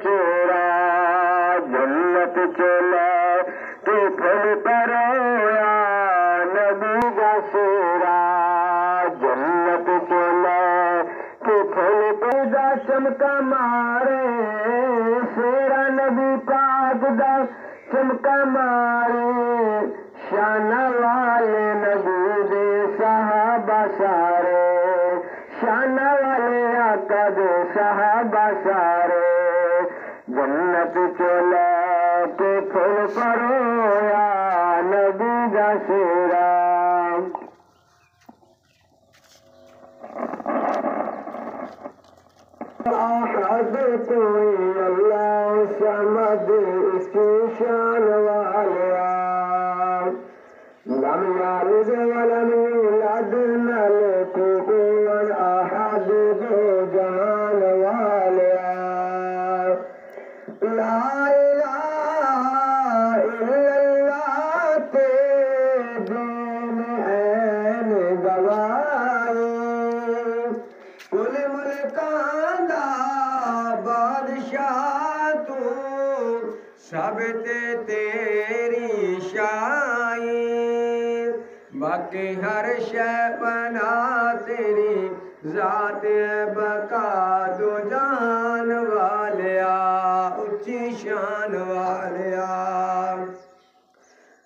چورا جنت چلا تو پھل پرویا نبی کا سورا جنت چلا تو پھل پیدا چمکا مارے سورا نبی پاک دا چمکا مارے شان والے نبی دے صحابہ سارے شان والے آقا دے صحابہ سارے جنت چلا کے پھل پرویا نبی دا سورا احد کوئی اللہ صمد اس کی شان والیا لم یلد ولم یولد نہ کوئی احد دو جہان والیا لا الہ الا اللہ تیرے دین ہے گواہی کل ملکاں دا بادشاہ تو سب تے تیری شاہی باقی ہر شے بنا تیری ذات بقا دو جان والیا اچھی شان والیا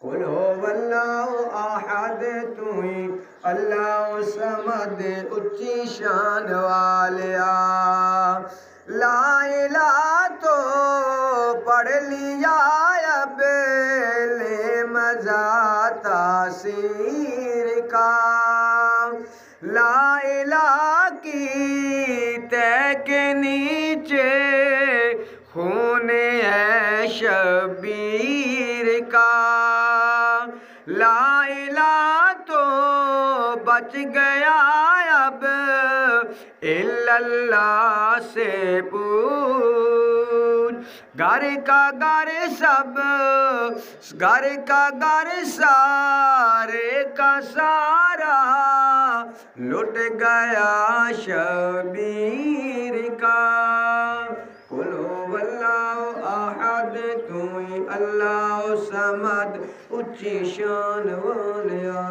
قل هو اللہ احد تو ہی اللہ صمد اچھی شان والیا لا الہ تو پڑھ لیا اب لے مزہ تاثیر کا لا الہ کی تہ کے نیچے خون ہے شبیر کا لا الہ تو بچ گیا اب الا اللہ سے پوچھ گھر کا گھر سب گھر کا گھر سارے کا سارا لٹ گیا شبیر کا قل هو اللہ احد تو ہی اللہ صمد اچھی شان والیا